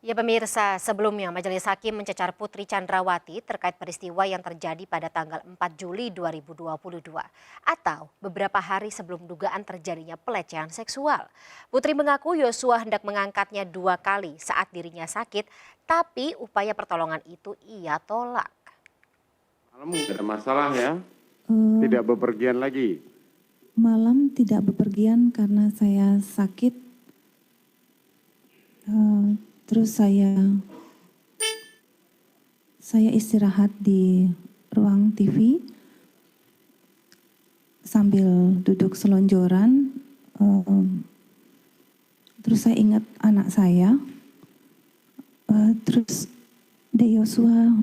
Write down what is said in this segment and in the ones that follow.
Ya pemirsa, sebelumnya Majelis Hakim mencecar Putri Chandrawati terkait peristiwa yang terjadi pada tanggal 4 Juli 2022 atau beberapa hari sebelum dugaan terjadinya pelecehan seksual. Putri mengaku Yosua hendak mengangkatnya 2 kali saat dirinya sakit, tapi upaya pertolongan itu ia tolak. Malam nggak ada masalah ya, Eh, tidak bepergian lagi. Malam tidak bepergian karena saya sakit. Terus saya istirahat di ruang TV sambil duduk selonjoran. Terus saya ingat anak saya. Terus De Yosua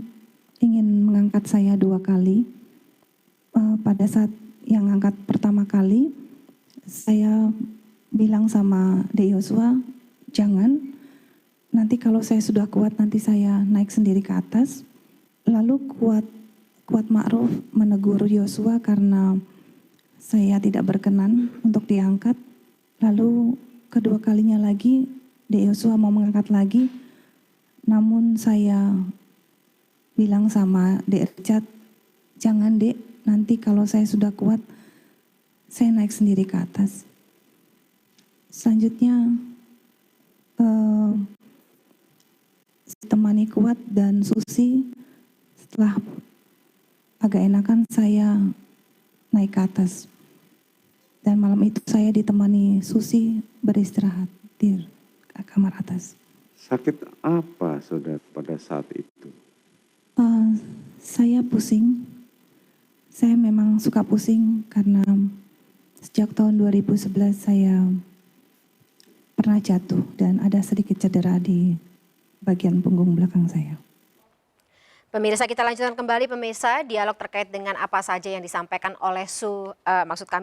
ingin mengangkat saya 2 kali. Pada saat yang angkat pertama kali, saya bilang sama De Yosua, jangan, nanti kalau saya sudah kuat nanti saya naik sendiri ke atas. Lalu Kuat Ma'ruf menegur Yosua karena saya tidak berkenan untuk diangkat. Lalu kedua kalinya lagi De Yosua mau mengangkat lagi, namun saya bilang sama Dek Richard, jangan Dek, nanti kalau saya sudah kuat, saya naik sendiri ke atas. Selanjutnya, temani Kuat dan Susi, setelah agak enakan saya naik ke atas. Dan malam itu saya ditemani Susi beristirahat di kamar atas. Sakit apa saudara pada saat itu? Saya pusing. Saya memang suka pusing karena sejak tahun 2011 saya pernah jatuh dan ada sedikit cedera di bagian punggung belakang saya. Pemirsa, kita lanjutkan kembali pemirsa dialog terkait dengan apa saja yang disampaikan oleh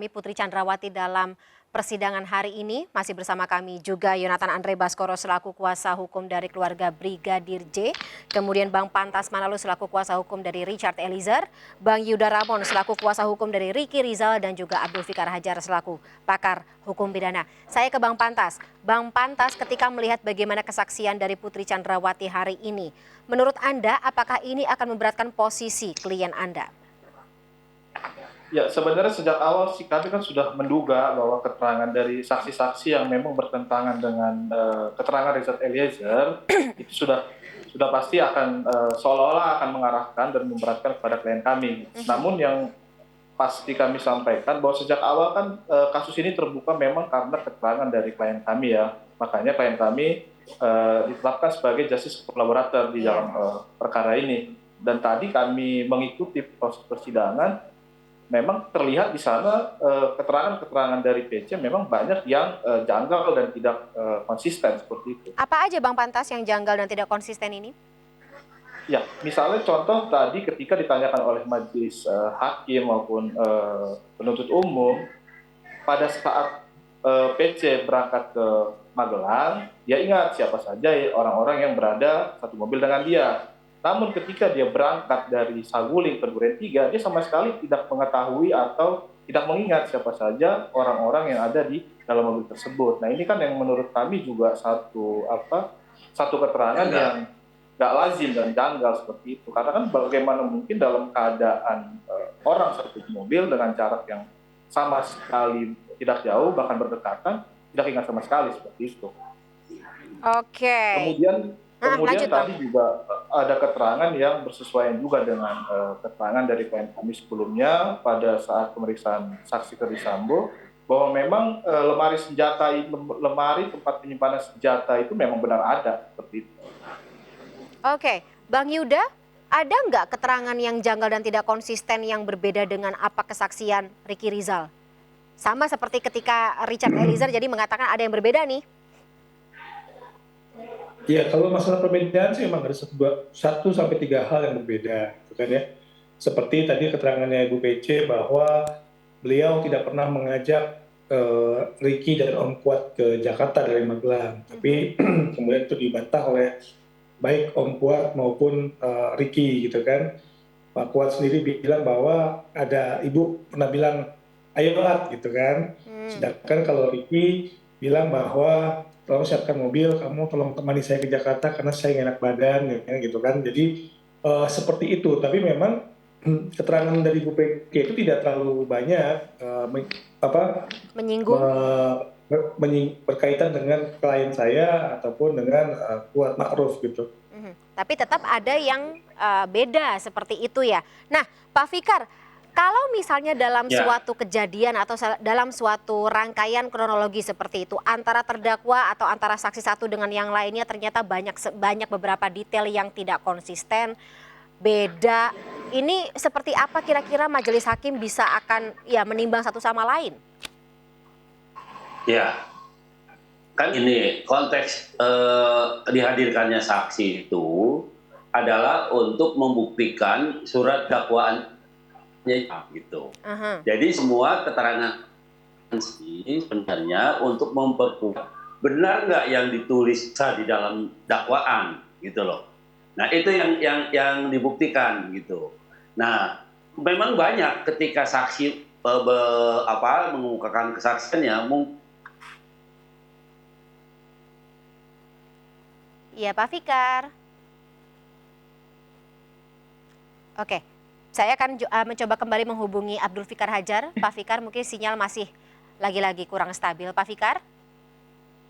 Putri Chandrawati dalam persidangan hari ini. Masih bersama kami juga Yonatan Andre Baskoro selaku kuasa hukum dari keluarga Brigadir J, kemudian Bang Pantas Manalu selaku kuasa hukum dari Richard Eliezer, Bang Yuda Ramon selaku kuasa hukum dari Ricky Rizal, dan juga Abdul Fikar Hajar selaku pakar hukum pidana. Saya ke Bang Pantas. Bang Pantas, ketika melihat bagaimana kesaksian dari Putri Chandrawati hari ini, menurut Anda apakah ini akan memberatkan posisi klien Anda? Ya, sebenarnya sejak awal sih kami kan sudah menduga bahwa keterangan dari saksi-saksi yang memang bertentangan dengan keterangan Richard Eliezer itu sudah pasti akan seolah-olah akan mengarahkan dan memberatkan kepada klien kami. Namun yang pasti kami sampaikan bahwa sejak awal kan kasus ini terbuka memang karena keterangan dari klien kami ya. Makanya klien kami ditetapkan sebagai justice collaborator di dalam perkara ini. Dan tadi kami mengikuti proses persidangan, memang terlihat di sana keterangan-keterangan dari PC memang banyak yang janggal dan tidak konsisten seperti itu. Apa aja Bang Pantas yang janggal dan tidak konsisten ini? Ya, misalnya contoh tadi ketika ditanyakan oleh majelis hakim maupun penuntut umum, pada saat PC berangkat ke Magelang, dia ingat siapa saja orang-orang yang berada satu mobil dengan dia. Namun ketika dia berangkat dari Saguling ke Duren 3, dia sama sekali tidak mengetahui atau tidak mengingat siapa saja orang-orang yang ada di dalam mobil tersebut. Nah ini kan yang menurut kami juga satu keterangan yang nggak lazim dan janggal seperti itu. Karena kan bagaimana mungkin dalam keadaan orang satu mobil dengan jarak yang sama sekali tidak jauh, bahkan berdekatan, tidak ingat sama sekali seperti itu. Oke. Kemudian tadi juga ada keterangan yang bersesuaian juga dengan keterangan dari klien kami sebelumnya pada saat pemeriksaan saksi Ferdy Sambo, bahwa memang lemari tempat penyimpanan senjata itu memang benar ada seperti itu. Oke, Bang Yuda, ada nggak keterangan yang janggal dan tidak konsisten yang berbeda dengan apa kesaksian Ricky Rizal? Sama seperti ketika Richard Eliezer jadi mengatakan ada yang berbeda nih. Ya, kalau masalah perbedaan sih memang ada 1 sampai 3 hal yang berbeda, gitu kan ya. Seperti tadi keterangannya Ibu PC bahwa beliau tidak pernah mengajak Ricky dan Om Kuat ke Jakarta dari Magelang, tapi kemudian itu dibantah oleh baik Om Kuat maupun Ricky, gitu kan. Pak Kuat sendiri bilang bahwa ada Ibu pernah bilang, ayo Lat, gitu kan. Sedangkan kalau Ricky bilang bahwa tolong siapkan mobil, kamu tolong temani saya ke Jakarta karena saya nggak enak badan, ya, gitu kan. Jadi seperti itu. Tapi memang keterangan dari Bu PK itu tidak terlalu banyak Menyinggung. berkaitan dengan klien saya ataupun dengan Kuat Ma'ruf gitu. Tapi tetap ada yang beda seperti itu ya. Nah, Pak Fikar, kalau misalnya dalam Ya. suatu kejadian atau dalam suatu rangkaian kronologi seperti itu, antara terdakwa atau antara saksi satu dengan yang lainnya ternyata banyak beberapa detail yang tidak konsisten, beda. Ini seperti apa kira-kira majelis hakim bisa akan ya menimbang satu sama lain? Ya, kan ini konteks dihadirkannya saksi itu adalah untuk membuktikan surat dakwaannya gitu. Jadi semua keterangan saksi sebenarnya untuk memperkuat benar nggak yang ditulis di dalam dakwaan gitu loh. Nah itu yang dibuktikan gitu. Nah memang banyak ketika saksi mengemukakan kesaksiannya. Iya, Pak Fikar. Oke, saya akan mencoba kembali menghubungi Abdul Fikar Hajar. Pak Fikar, mungkin sinyal masih lagi-lagi kurang stabil. Pak Fikar?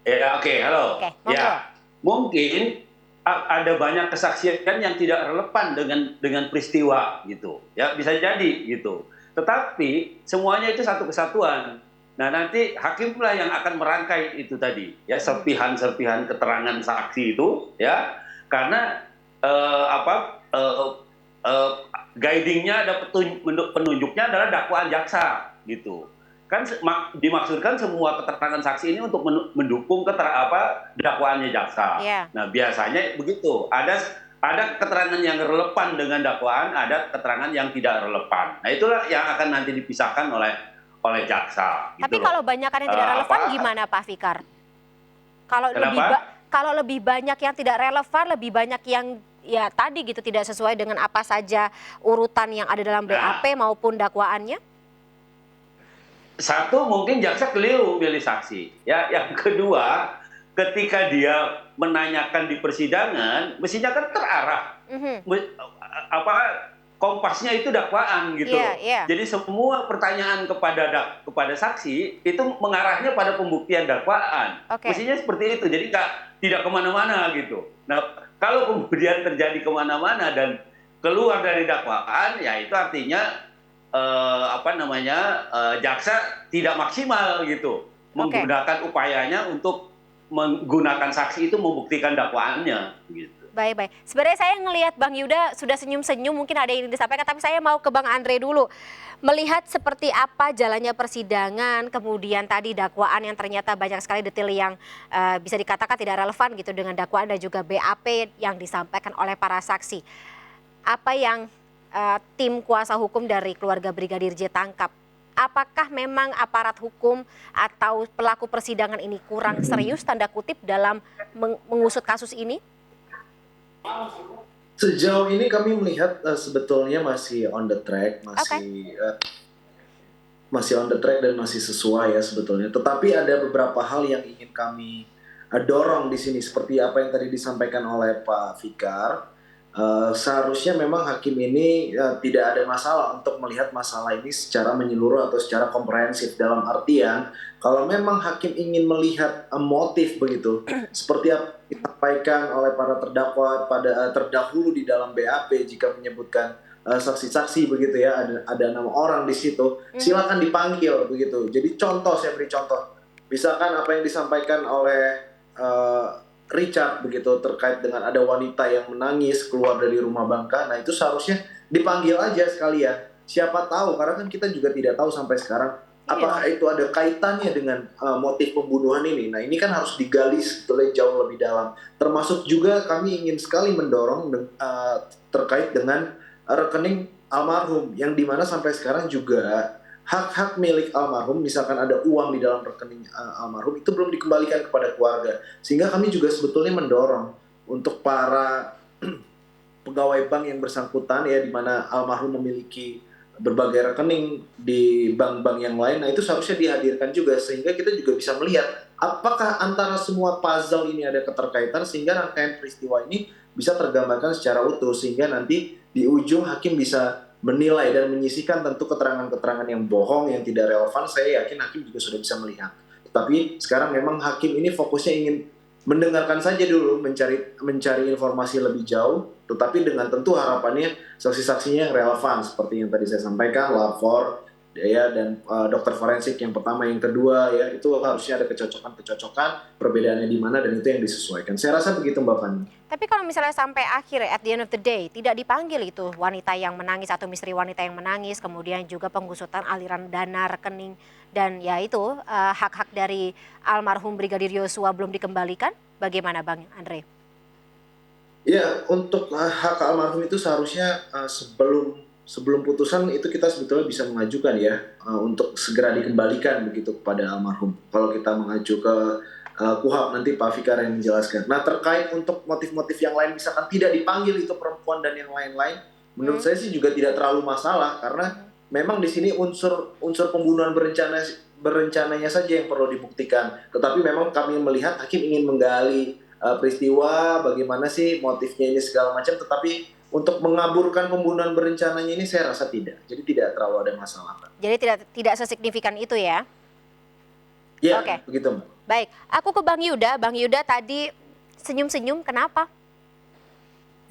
Ya, oke, halo. Oke, monggo. Ya, mungkin ada banyak kesaksian yang tidak relevan dengan peristiwa gitu. Ya, bisa jadi gitu. Tetapi semuanya itu satu kesatuan. Nah, nanti hakimlah yang akan merangkai itu tadi, ya serpihan-serpihan keterangan saksi itu, ya, karena guidingnya ada penunjuknya adalah dakwaan jaksa, gitu. Kan dimaksudkan semua keterangan saksi ini untuk mendukung dakwaannya jaksa. Yeah. Nah, biasanya begitu. Ada keterangan yang relevan dengan dakwaan, ada keterangan yang tidak relevan. Nah, itulah yang akan nanti dipisahkan oleh jaksa. Tapi gitu kalau banyak yang tidak relevan gimana Pak Fikar? Kalau lebih banyak yang tidak relevan, lebih banyak yang ya tadi gitu tidak sesuai dengan apa saja urutan yang ada dalam BAP maupun dakwaannya? Satu, mungkin jaksa keliru memilih saksi. Ya, yang kedua, ketika dia menanyakan di persidangan, mestinya kan terarah. Kompasnya itu dakwaan gitu. Yeah. Jadi semua pertanyaan kepada saksi itu mengarahnya pada pembuktian dakwaan. Mestinya seperti itu. Jadi tidak kemana-mana gitu. Nah, kalau kemudian terjadi kemana-mana dan keluar dari dakwaan, ya itu artinya jaksa tidak maksimal gitu, menggunakan upayanya untuk menggunakan saksi itu membuktikan dakwaannya gitu. Baik. Sebenarnya saya ngelihat Bang Yuda sudah senyum-senyum, mungkin ada yang disampaikan, tapi saya mau ke Bang Andre dulu. Melihat seperti apa jalannya persidangan, kemudian tadi dakwaan yang ternyata banyak sekali detail yang bisa dikatakan tidak relevan gitu dengan dakwaan dan juga BAP yang disampaikan oleh para saksi. Apa yang tim kuasa hukum dari keluarga Brigadir J tangkap? Apakah memang aparat hukum atau pelaku persidangan ini kurang serius tanda kutip dalam mengusut kasus ini? Sejauh ini kami melihat sebetulnya masih on the track, masih on the track dan masih sesuai ya sebetulnya. Tetapi ada beberapa hal yang ingin kami dorong di sini seperti apa yang tadi disampaikan oleh Pak Fikar. Seharusnya memang hakim ini tidak ada masalah untuk melihat masalah ini secara menyeluruh atau secara komprehensif, dalam artian kalau memang hakim ingin melihat motif begitu seperti apa disampaikan oleh para terdakwa pada terdahulu di dalam BAP jika menyebutkan saksi-saksi begitu ya, ada 6 orang di situ, silakan dipanggil begitu. Jadi saya beri contoh misalkan apa yang disampaikan oleh Richard begitu terkait dengan ada wanita yang menangis keluar dari rumah bangka. Nah itu seharusnya dipanggil aja sekalian. Siapa tahu, karena kan kita juga tidak tahu sampai sekarang apakah itu ada kaitannya dengan motif pembunuhan ini. Nah ini kan harus digali sebetulnya jauh lebih dalam. Termasuk juga kami ingin sekali mendorong terkait dengan rekening almarhum yang dimana sampai sekarang juga hak-hak milik almarhum, misalkan ada uang di dalam rekening almarhum, itu belum dikembalikan kepada keluarga. Sehingga kami juga sebetulnya mendorong untuk para pegawai bank yang bersangkutan ya, di mana almarhum memiliki berbagai rekening di bank-bank yang lain. Nah, itu seharusnya dihadirkan juga sehingga kita juga bisa melihat apakah antara semua puzzle ini ada keterkaitan sehingga rangkaian peristiwa ini bisa tergambarkan secara utuh sehingga nanti di ujung hakim bisa menilai dan menyisihkan tentu keterangan-keterangan yang bohong yang tidak relevan. Saya yakin hakim juga sudah bisa melihat. Tapi sekarang memang hakim ini fokusnya ingin mendengarkan saja dulu, mencari informasi lebih jauh, tetapi dengan tentu harapannya saksi-saksinya yang relevan seperti yang tadi saya sampaikan, lapor ya, dan dokter forensik yang pertama, yang kedua ya, itu harusnya ada kecocokan, perbedaannya di mana dan itu yang disesuaikan. Saya rasa begitu Mbak Fani. Tapi kalau misalnya sampai akhir, at the end of the day, tidak dipanggil itu wanita yang menangis atau misteri wanita yang menangis, kemudian juga penggusutan aliran dana rekening, dan ya itu hak-hak dari almarhum Brigadir Yosua belum dikembalikan, bagaimana Bang Andre? Ya, untuk hak almarhum itu seharusnya sebelum putusan itu kita sebetulnya bisa mengajukan ya untuk segera dikembalikan begitu kepada almarhum. Kalau kita mengacu ke KUHAP nanti Pak Fikar yang menjelaskan. Nah, terkait untuk motif-motif yang lain misalkan tidak dipanggil itu perempuan dan yang lain-lain, menurut saya sih juga tidak terlalu masalah karena memang di sini unsur pembunuhan berencananya saja yang perlu dibuktikan. Tetapi memang kami melihat hakim ingin menggali peristiwa, bagaimana sih motifnya ini segala macam, tetapi untuk mengaburkan pembunuhan berencananya ini saya rasa tidak. Jadi tidak terlalu ada masalah. Jadi tidak sesignifikan itu ya? Ya, Oke. begitu Mbak. Baik, aku ke Bang Yuda. Bang Yuda tadi senyum-senyum, kenapa?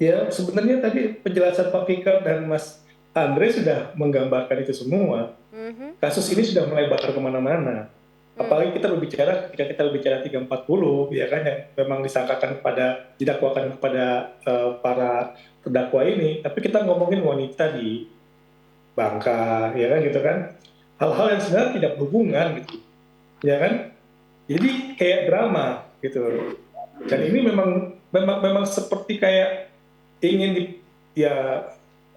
Ya, sebenarnya tadi penjelasan Pak Fikar dan Mas Andre sudah menggambarkan itu semua. Kasus ini sudah melebar kemana-mana. Apalagi kita berbicara, ketika kita berbicara 340, ya kan, yang memang didakwakan kepada para terdakwa ini. Tapi kita ngomongin wanita di Bangka, ya kan, gitu kan. Hal-hal yang sebenarnya tidak berhubungan, gitu. Ya kan? Jadi kayak drama, gitu. Dan ini memang seperti kayak ingin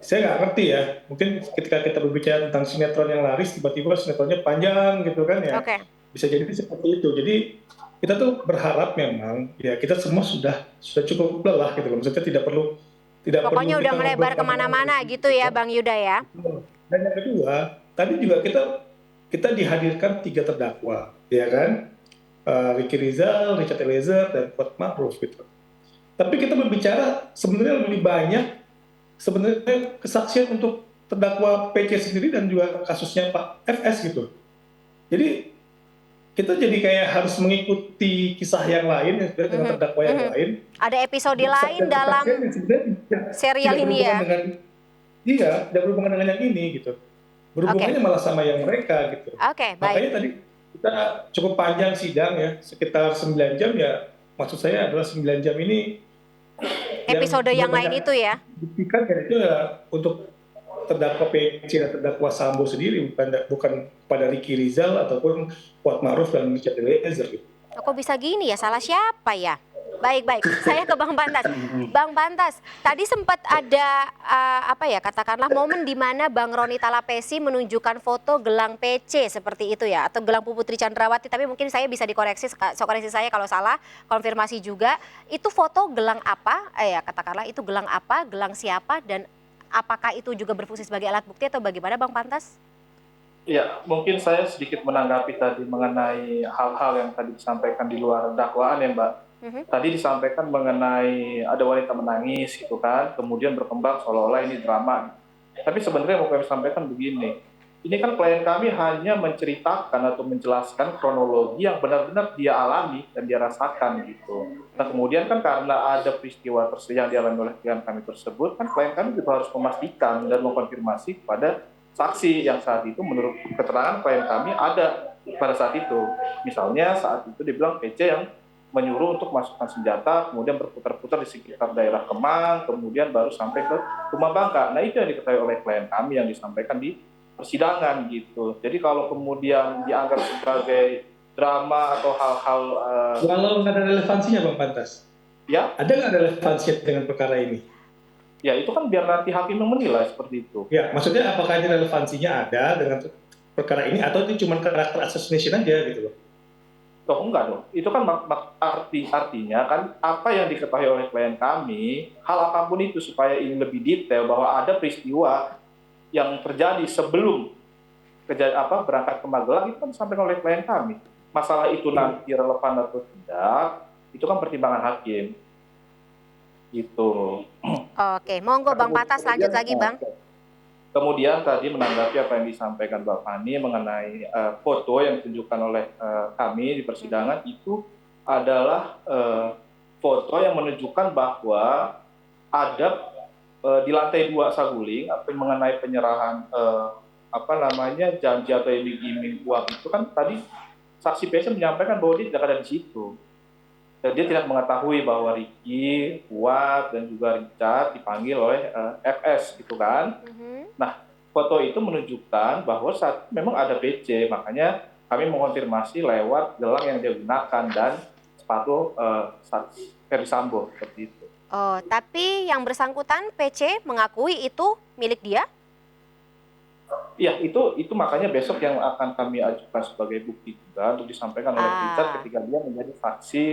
saya nggak ngerti ya, mungkin ketika kita berbicara tentang sinetron yang laris, tiba-tiba sinetronnya panjang gitu kan ya, bisa jadi seperti itu. Jadi kita tuh berharap memang ya kita semua sudah cukup lelah gitu loh, maksudnya tidak perlu Pokoknya udah melebar kemana-mana gitu ya Bang Yuda ya. Dan yang kedua, tadi juga kita dihadirkan 3 terdakwa, ya kan, Ricky Rizal, Richard Eliezer, dan Kuat Ma'ruf gitu. Tapi kita berbicara sebenarnya lebih banyak sebenarnya kesaksian untuk terdakwa PC sendiri dan juga kasusnya Pak FS gitu. Jadi kita jadi kayak harus mengikuti kisah yang lain dengan terdakwa yang lain. Ada episode lain dalam serial ini ya? Iya, tidak berhubungan dengan yang ini gitu. Berhubungannya malah sama yang mereka gitu. Baik. Makanya tadi kita cukup panjang sidang ya, sekitar 9 jam ya. Maksud saya adalah 9 jam ini episode yang lain itu ya? Buktikan ya itu ya untuk terdakwa PC dan terdakwa Sambo sendiri, bukan pada Ricky Rizal ataupun Kuat Ma'ruf dan Richard Eliezer gitu. Kok bisa gini ya? Salah siapa ya? Baik. Saya ke Bang Pantas. Bang Pantas, tadi sempat ada katakanlah momen di mana Bang Roni Talapesi menunjukkan foto gelang PC seperti itu ya, atau gelang Putri Chandrawati, tapi mungkin saya bisa dikoreksi, koreksi saya kalau salah, konfirmasi juga. Itu foto gelang apa? Katakanlah itu gelang apa, gelang siapa, dan apakah itu juga berfungsi sebagai alat bukti atau bagaimana Bang Pantas? Ya, mungkin saya sedikit menanggapi tadi mengenai hal-hal yang tadi disampaikan di luar dakwaan ya Mbak. Tadi disampaikan mengenai ada wanita menangis gitu kan, kemudian berkembang seolah-olah ini drama. Tapi sebenarnya mau kami sampaikan begini, ini kan klien kami hanya menceritakan atau menjelaskan kronologi yang benar-benar dia alami dan dia rasakan gitu. Nah kemudian kan karena ada peristiwa yang dialami oleh klien kami tersebut, kan klien kami juga harus memastikan dan mengkonfirmasi kepada saksi yang saat itu menurut keterangan klien kami ada pada saat itu. Misalnya saat itu dibilang PC yang menyuruh untuk masukkan senjata, kemudian berputar-putar di sekitar daerah Kemang, kemudian baru sampai ke rumah Bangka. Nah itu yang diketahui oleh klien kami yang disampaikan di persidangan gitu. Jadi kalau kemudian dianggap sebagai drama atau hal-hal kalau nggak ada relevansinya Bang Pantas, ya ada nggak relevansinya dengan perkara ini? Ya itu kan biar nanti hakim yang menilai seperti itu. Ya maksudnya apakah ini relevansinya ada dengan perkara ini atau itu cuma karakter assassination aja gitu loh? Oh enggak dong, itu kan artinya kan apa yang diketahui oleh klien kami, hal apapun itu supaya ini lebih detail bahwa ada peristiwa yang terjadi sebelum berangkat ke Magelang itu kan disampaikan oleh klien kami. Masalah itu nanti relevan atau tidak, itu kan pertimbangan hakim. Gitu. Oke, monggo Bang Patas lanjut lagi Bang. Kemudian tadi menanggapi apa yang disampaikan Mbak Fani mengenai foto yang ditunjukkan oleh kami di persidangan itu adalah foto yang menunjukkan bahwa ada di lantai 2 saguling mengenai penyerahan janji atau iming-iming uang itu kan tadi saksi PC menyampaikan bahwa dia tidak ada di situ. Dan dia tidak mengetahui bahwa Ricky, Kuat, dan juga Richard dipanggil oleh FS gitu kan. Nah, foto itu menunjukkan bahwa memang ada PC, makanya kami mengonfirmasi lewat gelang yang dia gunakan dan sepatu Ferdy Sambo seperti itu. Oh, tapi yang bersangkutan PC mengakui itu milik dia? Iya, itu makanya besok yang akan kami ajukan sebagai bukti juga untuk disampaikan oleh Richard ketika dia menjadi saksi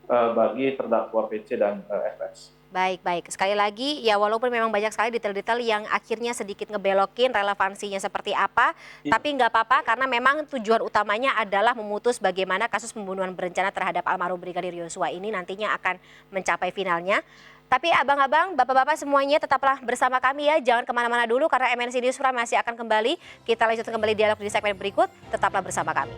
bagi terdakwa PC dan FS. Baik. Sekali lagi, ya walaupun memang banyak sekali detail-detail yang akhirnya sedikit ngebelokin relevansinya seperti apa, tapi nggak apa-apa karena memang tujuan utamanya adalah memutus bagaimana kasus pembunuhan berencana terhadap almarhum Brigadir Yosua ini nantinya akan mencapai finalnya. Tapi abang-abang, bapak-bapak semuanya tetaplah bersama kami ya, jangan kemana-mana dulu karena MNC Newsroom masih akan kembali. Kita lanjutkan kembali dialog di segmen berikut, tetaplah bersama kami.